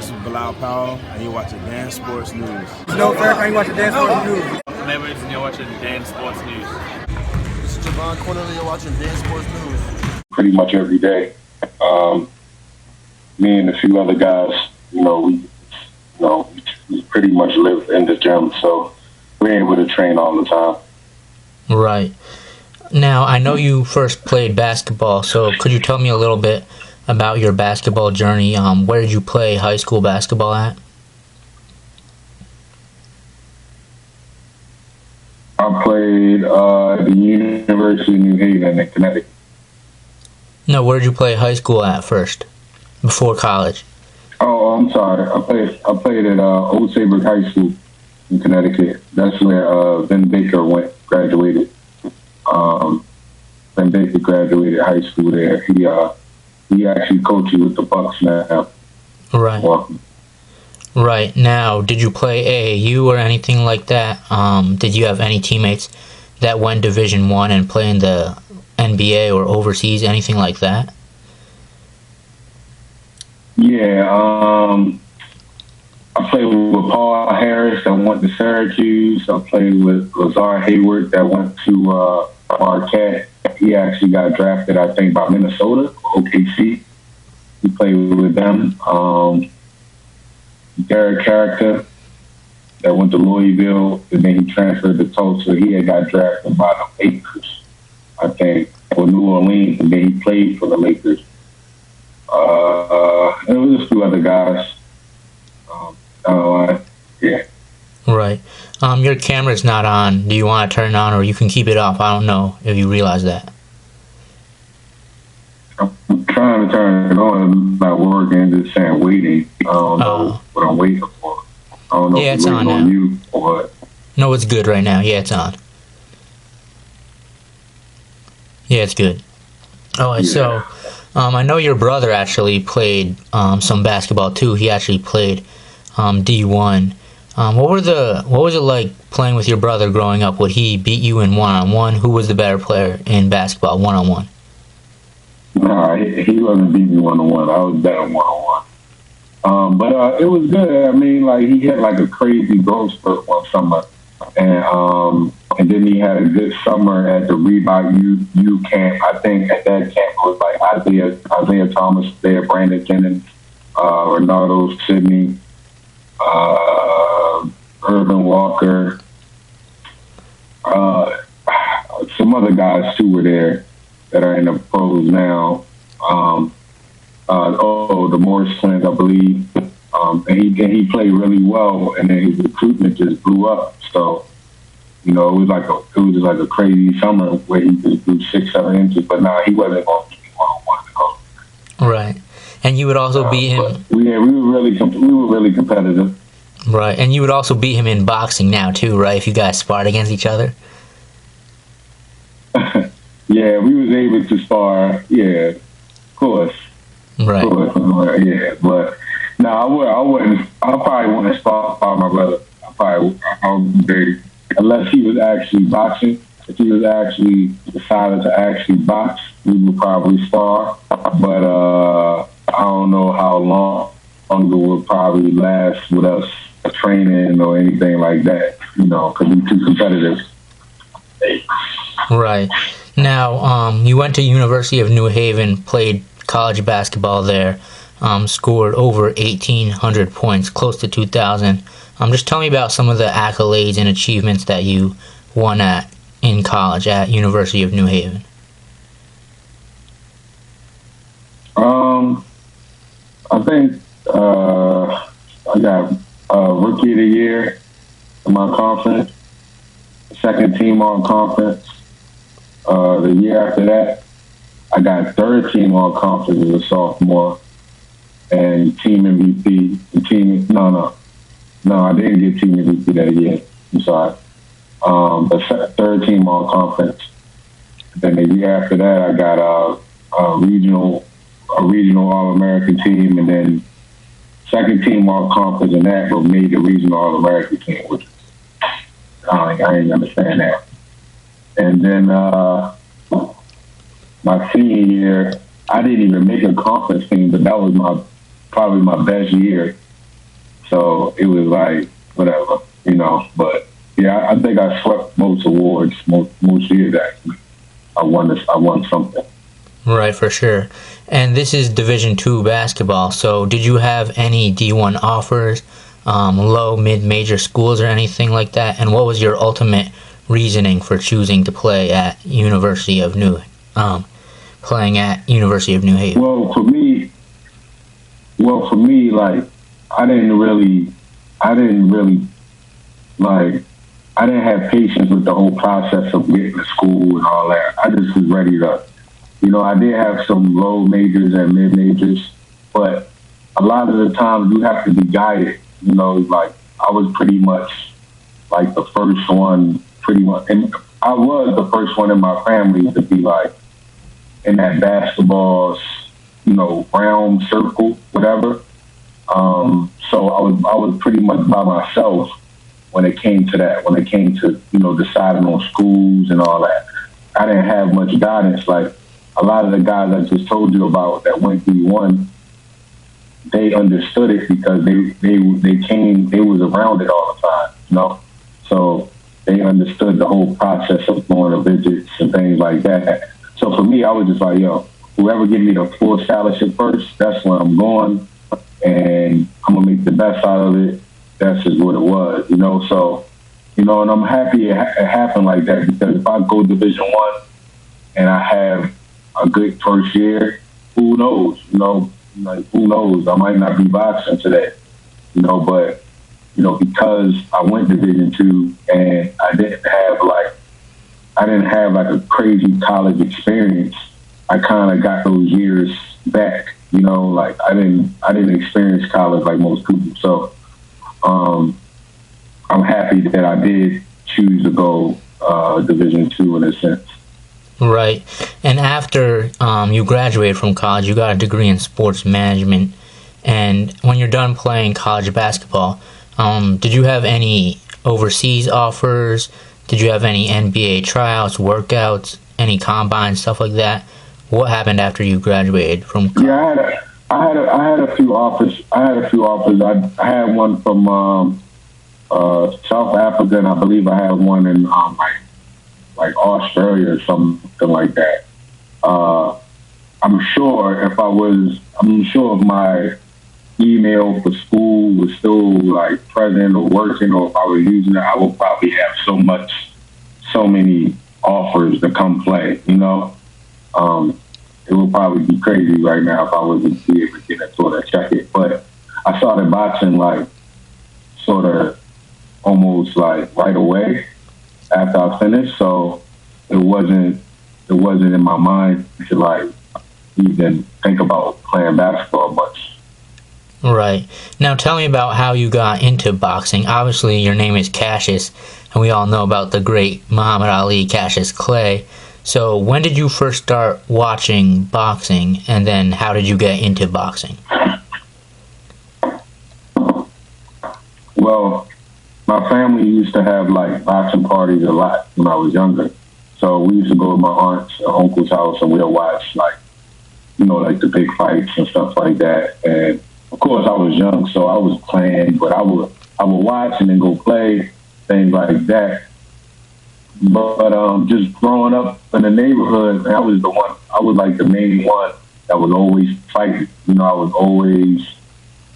This is Bilal Powell, and you're watching Dansportsnews News. No, Eric, and you're watching Dansportsnews News. I'm Edwards, and you're watching Dansportsnews News. This is Javon Cornell, you're watching Dansportsnews News. Pretty much every day. Me and a few other guys, we pretty much live in the gym, so we're able to train all the time. Right. Now, I know you first played basketball, so could you tell me a little bit about your basketball journey? Where did you play high school basketball at? I played at the University of New Haven in Connecticut. No, where did you play high school at first, before college? Oh, I'm sorry. I played at Old Saybrook High School in Connecticut. That's where Ben Baker graduated. Ben Baker graduated high school there. He actually coaches with the Bucks now. Right. Right. Now, did you play AAU or anything like that? Did you have any teammates that went Division I and play in the NBA or overseas, anything like that? Yeah. I played with Paul Harris that went to Syracuse. I played with Lazar Hayward that went to Marquette. He actually got drafted, I think, by Minnesota, OKC. He played with them. Derek Character that went to Louisville, and then he transferred to Tulsa. He had got drafted by the Lakers, I think, or New Orleans, and then he played for the Lakers. And there was a few other guys. Yeah. Right. Your camera's not on. Do you want to turn it on, or you can keep it off? I don't know if you realize that. I'm trying to turn it on. It's not working. Just saying waiting. I don't know what I'm waiting for. I don't know if it's I'm on waiting now. on you or what. No, it's good right now. Yeah, it's on. Yeah, it's good. Oh, Yeah. so I know your brother actually played some basketball too. He actually played D1. What was it like playing with your brother growing up? Would he beat you in one-on-one? Who was the better player in basketball, one-on-one? Nah, he wasn't beating me one-on-one. I was better one-on-one. But it was good. I mean, like, he had like a crazy growth spurt one summer. And then he had a good summer at the Reebok U camp. I think at that camp it was like Isaiah Thomas there, Brandon Jennings, Ronaldo Sidney, Urban Walker, some other guys too were there that are in the pros now. The Morris twins, I believe. And he played really well, and then his recruitment just blew up. So, it was just like a crazy summer where he just grew 6-7 inches. But he wasn't going to be one-on-one. Right. And you would also beat him. We were really competitive. Right. And you would also beat him in boxing now too, right? If you guys sparred against each other. Yeah, we was able to spar. Yeah, of course. Right. Of course. Yeah, but no, I probably wouldn't spar my brother. I would be, unless he was actually boxing. If he was actually decided to actually box, we would probably spar. But I don't know how long it would probably last with us training or anything like that. Because we're too competitive. Right. Now, you went to University of New Haven, played college basketball there, scored over 1,800 points, close to 2,000. Just tell me about some of the accolades and achievements that you won in college at University of New Haven. I think I got Rookie of the Year in my conference, second team all conference. The year after that, I got third team all conference as a sophomore, and team MVP. No, I didn't get team MVP that year. I'm sorry. But third team all conference. Then the year after that, I got a regional All-American team, and then second team all conference, and that made the regional All-American team, which I didn't understand that. And then my senior year, I didn't even make a conference team, but that was probably my best year. So it was like whatever, But yeah, I think I swept most awards, most years actually. I won something. Right, for sure. And this is Division II basketball. So did you have any D1 offers, low, mid, major schools or anything like that? And what was your ultimate reasoning for choosing to play at University of New Haven? Well, for me, like I didn't have patience with the whole process of getting to school and all that. I just was ready to, I did have some low majors and mid majors, but a lot of the times you have to be guided. Like I was pretty much like the first one, and I was the first one in my family to be like in that basketball, round circle, whatever. So I was pretty much by myself when it came to that, deciding on schools and all that. I didn't have much guidance. Like a lot of the guys I just told you about that went D1, they understood it because they was around it all the time, So they understood the whole process of going to visits and things like that. So for me, I was just like, whoever give me the full scholarship first, that's where I'm going, and I'm gonna make the best out of it. That's just what it was, So, and I'm happy it happened like that, because if I go Division I and I have a good first year, who knows? Who knows? I might not be boxing today, But because I went Division II and I didn't have like a crazy college experience, I kind of got those years back. Like I didn't experience college like most people, so. I'm happy that I did choose to go Division II in a sense. Right. And after you graduated from college, you got a degree in sports management. And when you're done playing college basketball, did you have any overseas offers? Did you have any NBA tryouts, workouts, any combine, stuff like that? What happened after you graduated from college? Yeah, I had a few offers. I had one from South Africa, and I believe I had one in like Australia or something like that. I'm sure if my email for school was still like present or working, or if I was using it, I would probably have so many offers to come play. It would probably be crazy right now if I wasn't be able to get it sort of check it. But I started boxing like sort of almost like right away after I finished, so it wasn't in my mind to like even think about playing basketball much. Right. Now tell me about how you got into boxing. Obviously your name is Cassius, and we all know about the great Muhammad Ali, Cassius Clay. So when did you first start watching boxing, and then how did you get into boxing? Well, my family used to have like boxing parties a lot when I was younger. So we used to go to my aunt's or uncle's house, and we'll watch like the big fights and stuff like that. And of course I was young, so I was playing, but I would watch and then go play, things like that. But just growing up in the neighborhood, I was like the main one that was always fighting. I was always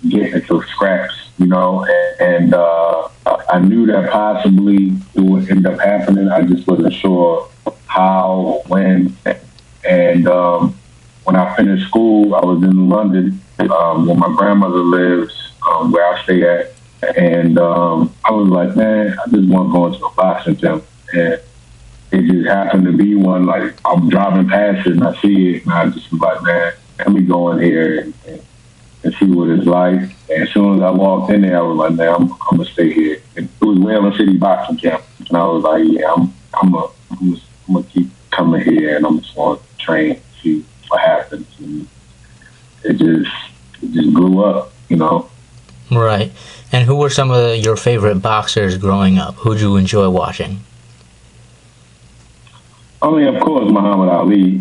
getting into scraps, and I knew that possibly it would end up happening. I just wasn't sure how, when. And when I finished school, I was in London, where my grandmother lives, where I stay at. And I was like, man, I just want to go into a boxing gym. And it just happened to be one, like, I'm driving past it and I see it, and I just was like, man, let me go in here and see what it's like. And as soon as I walked in there, I was like, man, I'm going to stay here. And it was Wayland City Boxing Camp. And I was like, yeah, I'm going to keep coming here, and I'm just going to train, see what happens. And it just grew up, Right. And who were some of your favorite boxers growing up? Who'd you enjoy watching? I mean, of course, Muhammad Ali,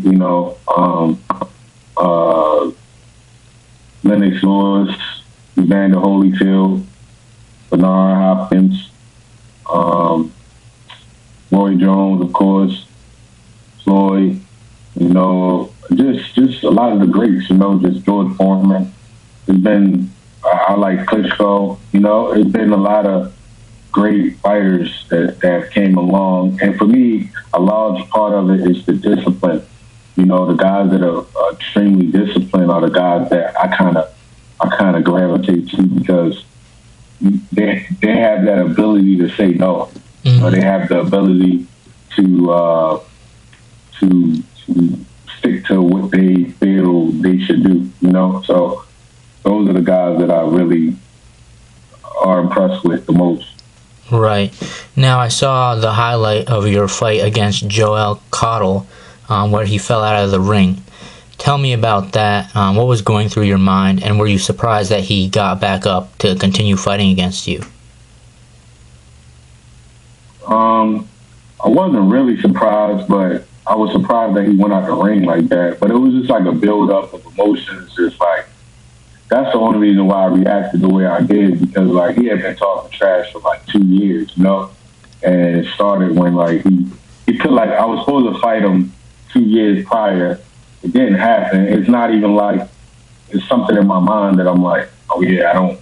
Lennox Lewis, Evander Holyfield, Bernard Hopkins, Roy Jones, of course, Floyd, just a lot of the greats, just George Foreman. It's been, I like Klitschko, it's been a lot of great fighters that came along. And for me, a large part of it is the discipline. The guys that are extremely disciplined are the guys that I kind of gravitate to, because they have that ability to say no. Mm-hmm. They have the ability to stick to what they feel they should do. So those are the guys that I really are impressed with the most. Right. Now, I saw the highlight of your fight against Joel Caudle, where he fell out of the ring. Tell me about that. What was going through your mind, and were you surprised that he got back up to continue fighting against you? I wasn't really surprised, but I was surprised that he went out the ring like that. But it was just like a build-up of emotions. Just like, that's the only reason why I reacted the way I did, because like he had been talking trash for like 2 years, and it started when like he could, like, I was supposed to fight him 2 years prior. It didn't happen. It's not even like it's something in my mind that I'm like, oh yeah, I don't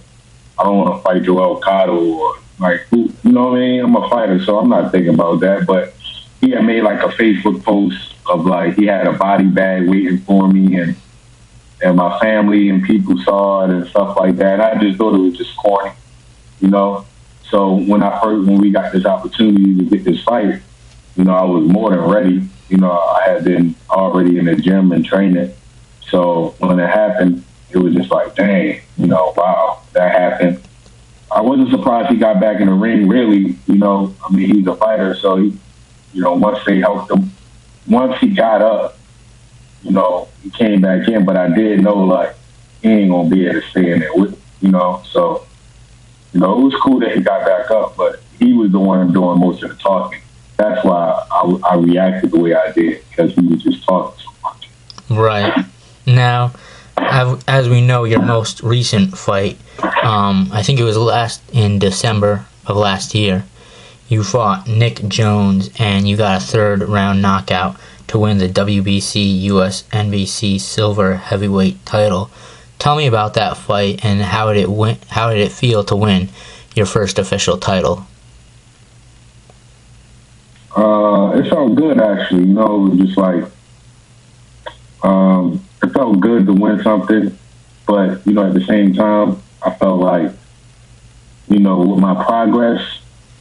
want to fight Joel Caudle, or like, you know what I mean? I'm a fighter, so I'm not thinking about that. But he had made like a Facebook post of like he had a body bag waiting for me, and my family and people saw it and stuff like that. I just thought it was just corny, So when we got this opportunity to get this fight, I was more than ready. I had been already in the gym and training. So when it happened, it was just like, dang, wow, that happened. I wasn't surprised he got back in the ring, really. He's a fighter, so he, once they helped him, once he got up, he came back in. But I did know, like, he ain't gonna be able to stay in there with, So, it was cool that he got back up, but he was the one doing most of the talking. That's why I reacted the way I did, because he was just talking so much. Right. Now, as we know, your most recent fight, I think it was in December of last year, you fought Nick Jones, and you got a third-round knockout to win the WBC US NBC Silver Heavyweight title. Tell me about that fight, and how did it feel to win your first official title? It felt good, actually. It was just like, it felt good to win something, but, at the same time, I felt like, with my progress,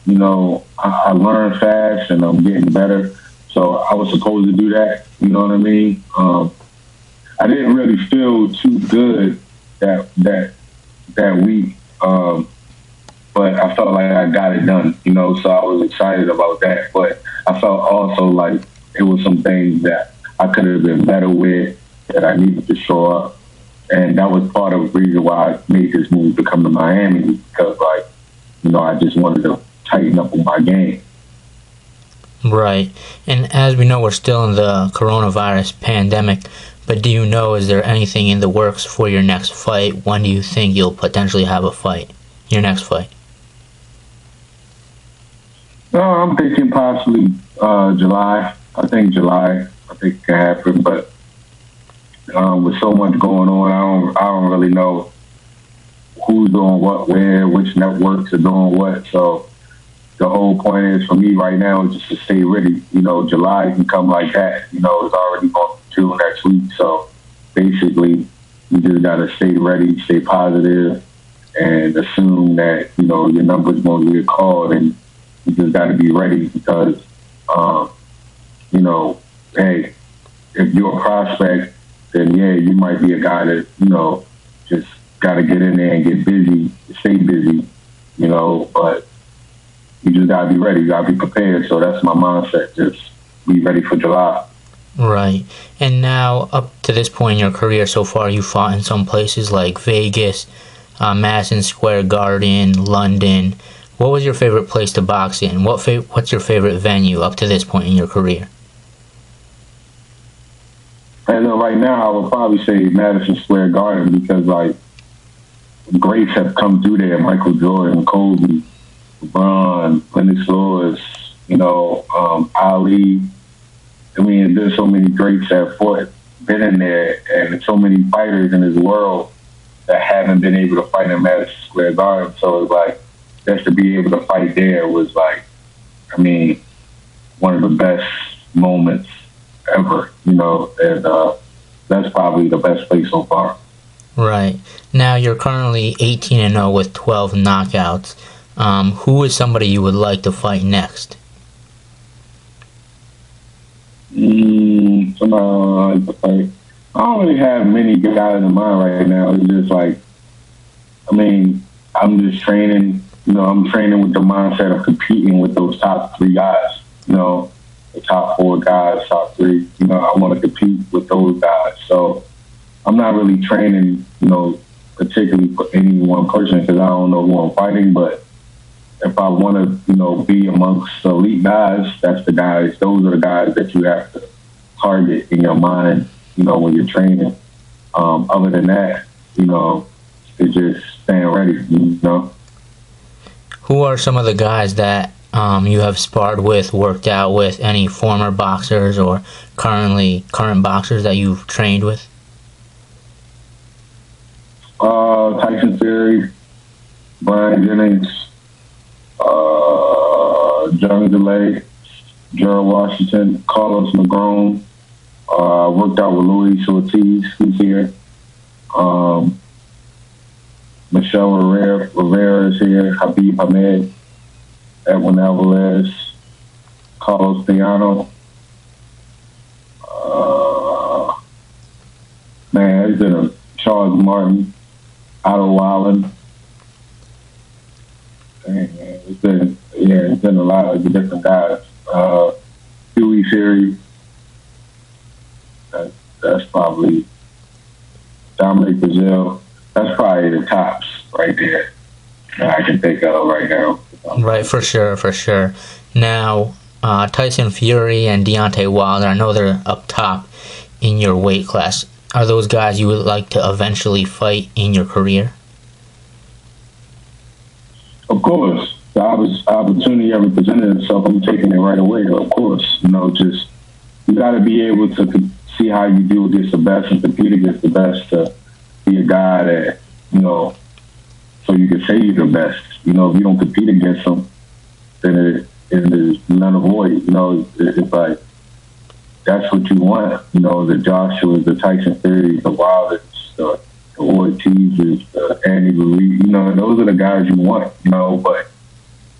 I learned fast and I'm getting better. So I was supposed to do that, you know what I mean? I didn't really feel too good that week, but I felt like I got it done, so I was excited about that. But I felt also like it was some things that I could have been better with, that I needed to show up. And that was part of the reason why I made this move to come to Miami, because, like, I just wanted to tighten up on my game. Right. And as we know, we're still in the coronavirus pandemic, but do you know, is there anything in the works for your next fight? When do you think you'll potentially have a fight, your next fight? No, I'm thinking possibly July. I think July. I think it can happen, but with so much going on, I don't really know who's doing what, where, which networks are doing what. So the whole point is, for me right now, is just to stay ready. July can come like that. It's already going to next week. So basically, you just got to stay ready, stay positive, and assume that, your number's going to get called, and you just got to be ready, because, hey, if you're a prospect, then yeah, you might be a guy that, just got to get in there and get busy, stay busy, but you just got to be ready. You got to be prepared. So that's my mindset. Just be ready for July. Right. And now, up to this point in your career so far, you fought in some places like Vegas, Madison Square Garden, London. What was your favorite place to box in? What's your favorite venue up to this point in your career? And right now, I would probably say Madison Square Garden, because, like greats have come through there. Michael Jordan, Kobe, LeBron, Lennox Lewis, Ali. I mean, there's so many greats that fought, been in there, and so many fighters in this world that haven't been able to fight in Madison Square Garden. So it's like, just to be able to fight there was like, I mean, one of the best moments ever, and that's probably the best place so far. Right. Now you're currently 18-0 with 12 knockouts. Who is somebody you would like to fight next? Somebody I like to fight. I don't really have many guys in mind right now. It's just like, I mean, I'm just training. I'm training with the mindset of competing with those top 3 guys. The top 4 guys, top 3. I want to compete with those guys. So I'm not really training, particularly for any one person because I don't know who I'm fighting. But if I want to, be amongst the elite guys, that's the guys. Those are the guys that you have to target in your mind, when you're training. Other than that, it's just staying ready, Who are some of the guys that you have sparred with, worked out with, any former boxers or current boxers that you've trained with? Tyson Fury, Brian Jennings, John DeLay, Gerald Washington, Carlos Negron. Worked out with Luis Ortiz, who's here. Michelle Rivera is here. Habib Hamed, Edwin Alvarez, Carlos Piano. Man, it's been a Charles Martin, Otto Wallen. It's been a lot of different guys. Huey Fury. That's probably Dominic Brazil. That's probably the tops right there that I can think of right now. Right, for sure. Now, Tyson Fury and Deontay Wilder, I know they're up top in your weight class. Are those guys you would like to eventually fight in your career? Of course. The opportunity ever presented itself, I'm taking it right away, of course. Just you got to be able to see how you do against the best and compete against the best to be a guy that, so you can say you're the best. If you don't compete against them, then it is none of void. It's like, that's what you want. The Joshuas, the Tyson Fury, the Wilders, the Ortizes, the Andy Ruiz, those are the guys you want, but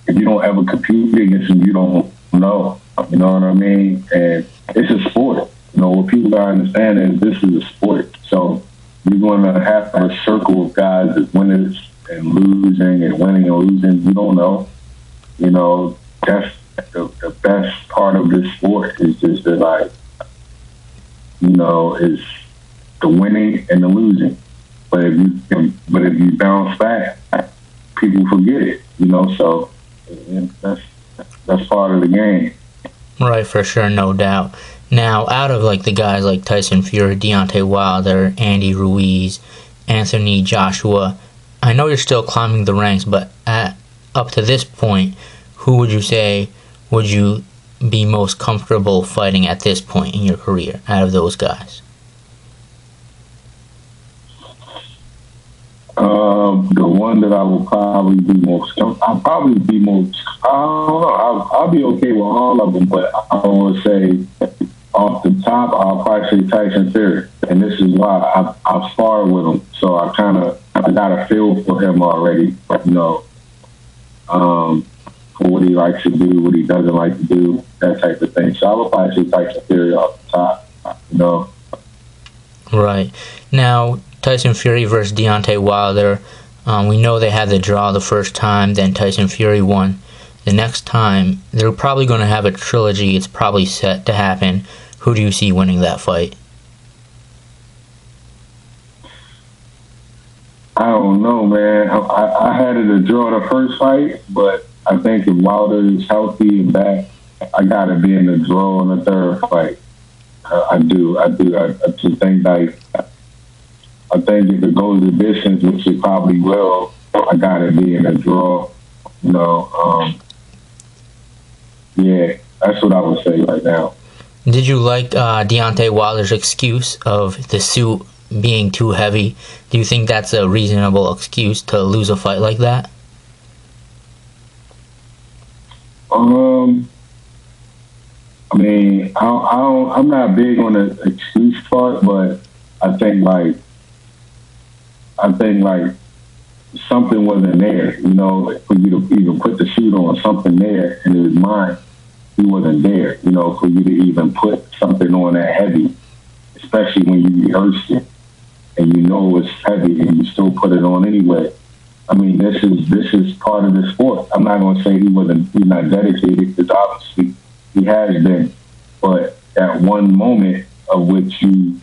if you don't ever compete against them, you don't know. You know what I mean? And it's a sport. What people gotta understand is this is a sport. So you're going to have a circle of guys that winners and losing and winning and losing. You don't know. That's the best part of this sport is just that, is the winning and the losing. But if you bounce back, people forget it. So that's part of the game. Right, for sure, no doubt. Now, out of the guys like Tyson Fury, Deontay Wilder, Andy Ruiz, Anthony Joshua, I know you're still climbing the ranks, but up to this point, who would you say would you be most comfortable fighting at this point in your career out of those guys? The one that I will probably be most, I don't know, I'll be okay with all of them, but I would say off the top, I'll probably say Tyson Fury. And this is why I've sparred with him. So I got a feel for him already, for what he likes to do, what he doesn't like to do, that type of thing. So I would probably say Tyson Fury off the top, Right. Now, Tyson Fury versus Deontay Wilder, we know they had the draw the first time, then Tyson Fury won. The next time, they're probably going to have a trilogy. It's probably set to happen. Who do you see winning that fight? I don't know, man. I had it a draw the first fight, but I think if Wilder is healthy and back, I got to be in the draw in the third fight. I do. I just think I think if it goes the distance, which it probably will, I gotta be in a draw. You know, yeah, that's what I would say right now. Did you like Deontay Wilder's excuse of the suit being too heavy? Do you think that's a reasonable excuse to lose a fight like that? I mean, I'm not big on the excuse part, but I think like something wasn't there, you know, for you to even put the suit on, something there in his mind, he wasn't there, you know, for you to even put something on that heavy, especially when you rehearsed it and you know it's heavy and you still put it on anyway. I mean, this is part of the sport. I'm not going to say he's not dedicated, because obviously he has been, but at one moment of which you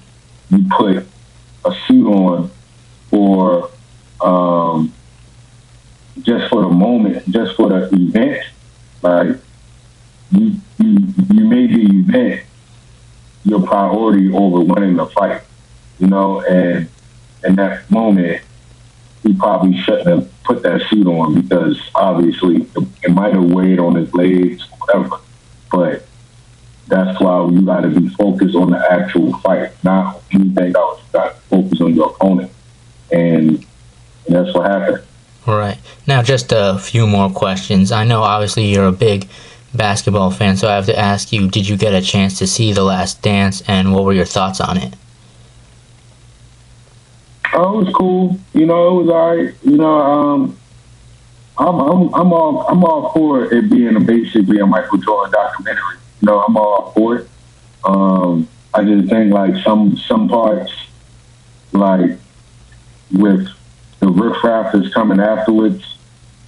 put a suit on for just for the moment, just for the event, like you made the event your priority over winning the fight, you know, and in that moment he probably shouldn't have put that suit on, because obviously it might have weighed on his legs or whatever, but that's why you got to be focused on the actual fight, not anything else. You got to focus on your opponent, and that's what happened. Right. Now, just a few more questions. I know, obviously, you're a big basketball fan, so I have to ask you, did you get a chance to see The Last Dance, and what were your thoughts on it? Oh, it was cool. You know, it was alright. You know, I'm all for it being basically a Michael Jordan documentary. You know, I'm all for it. I just think like some parts, like with the riffraff that's coming afterwards,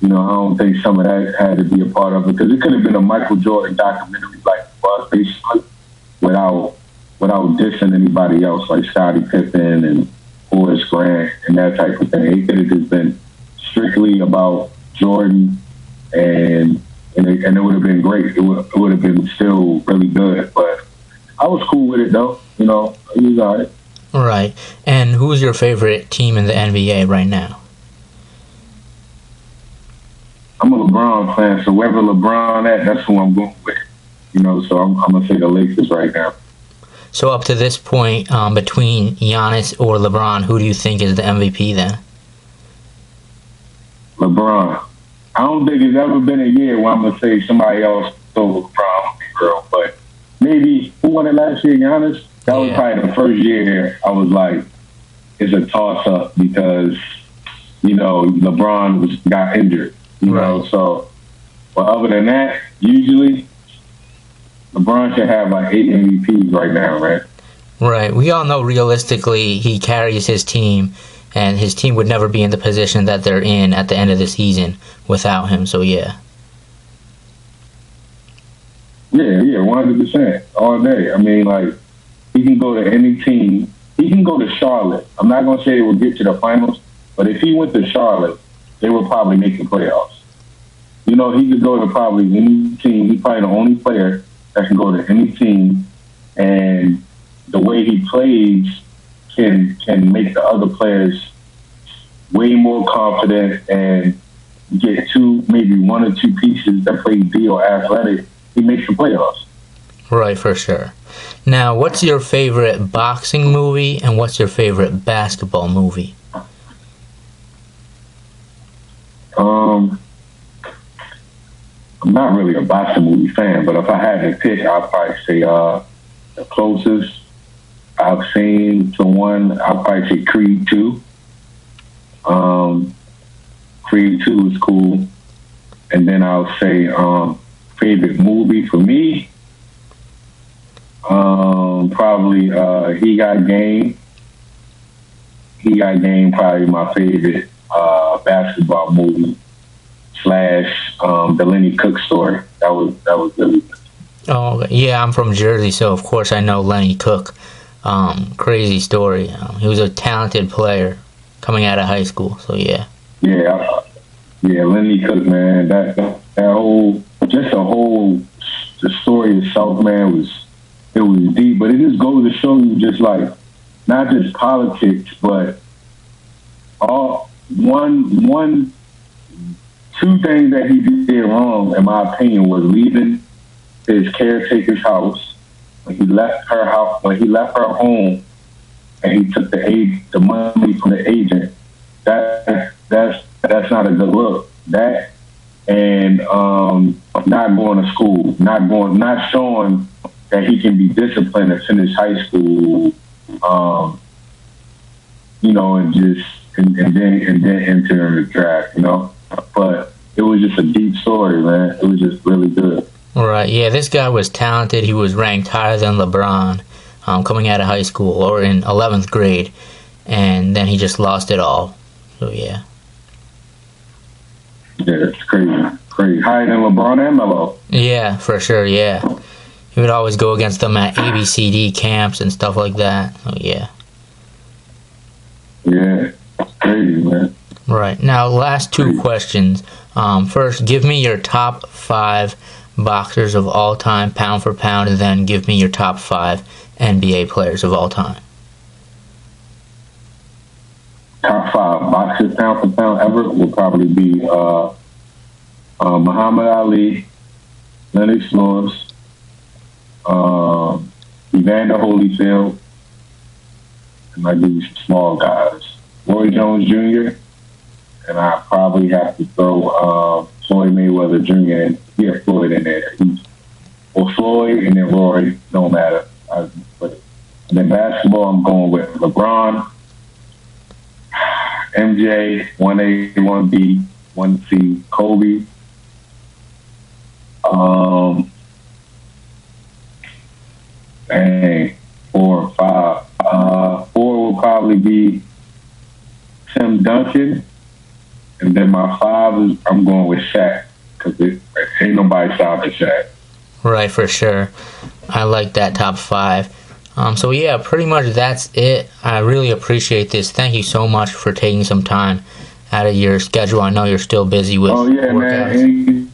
you know, I don't think some of that had to be a part of it, because it could have been a Michael Jordan documentary like it was, basically, without dissing anybody else like Scottie Pippen and Horace Grant and that type of thing. It could have just been strictly about Jordan, and it would have been great. It would have been still really good. But I was cool with it, though. You know, it was all right. Right. And who's your favorite team in the NBA right now? I'm a LeBron fan, so wherever LeBron at, that's who I'm going with. You know, so I'm going to say the Lakers right now. So up to this point, between Giannis or LeBron, who do you think is the MVP then? LeBron. I don't think there's ever been a year where I'm going to say somebody else stole LeBron, girl, but maybe, who won it last year, Giannis? That was probably the first year I was like, it's a toss-up, because, you know, LeBron got injured, you know, so, but other than that, usually, LeBron should have like 8 MVPs right now, right? Right. We all know realistically he carries his team, and his team would never be in the position that they're in at the end of the season without him, so yeah. Yeah, 100%, all day. I mean, like, he can go to any team. He can go to Charlotte. I'm not going to say they will get to the finals, but if he went to Charlotte, they would probably make the playoffs. You know, he could go to probably any team. He's probably the only player that can go to any team, and the way he plays can make the other players way more confident, and get maybe 1 or 2 pieces that play D or athletic. He makes the playoffs. Right, for sure. Now, what's your favorite boxing movie, and what's your favorite basketball movie? I'm not really a boxing movie fan, but if I had to pick, I'd probably say the closest I've seen to one, I'd probably say Creed 2. Creed 2 is cool. And then I'll say favorite movie for me, probably He Got Game. He Got Game, probably my favorite basketball movie / the Lenny Cook story. That was really good. Oh, yeah, I'm from Jersey, so of course I know Lenny Cook. Crazy story. He was a talented player coming out of high school, so yeah. Yeah, Lenny Cook, man. That whole, the story itself, man, it was deep. But it just goes to show you, just like, not just politics, but Two things that he did wrong, in my opinion, was leaving his caretaker's house. When he left her house, when he left her home, and he took the money from the agent. That's not a good look. That and not going to school, not showing that he can be disciplined and finish high school. And then enter the draft. But it was just a deep story, man. It was just really good. Right, yeah, this guy was talented. He was ranked higher than LeBron coming out of high school or in 11th grade, and then he just lost it all. So, yeah. Yeah, it's crazy. Higher than LeBron and Melo. Yeah, for sure, yeah. He would always go against them at ABCD camps and stuff like that. So, yeah. Yeah, it's crazy, man. Right. Now, last two questions. First, give me your top 5 boxers of all time, pound for pound, and then give me your top 5 NBA players of all time. Top 5 boxers, pound for pound ever will probably be Muhammad Ali, Lennox Lewis, Evander Holyfield, and I give you some small guys. Roy Jones Jr., and I probably have to throw Floyd Mayweather Jr. and Floyd in there. Or Floyd and then Roy, no matter. And then basketball, I'm going with LeBron, MJ, 1A, 1B, 1C, Kobe. 4 and 5. 4 will probably be Tim Duncan. And then my 5 is I'm going with Shaq because ain't nobody stopping Shaq. Right, for sure. I like that top 5. So yeah, pretty much that's it. I really appreciate this. Thank you so much for taking some time out of your schedule. I know you're still busy with workouts. Man.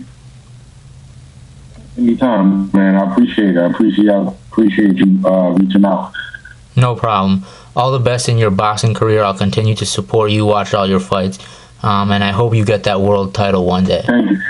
Anytime, man. I appreciate it. I appreciate you reaching out. No problem. All the best in your boxing career. I'll continue to support you, watch all your fights, and I hope you get that world title one day. Thank you.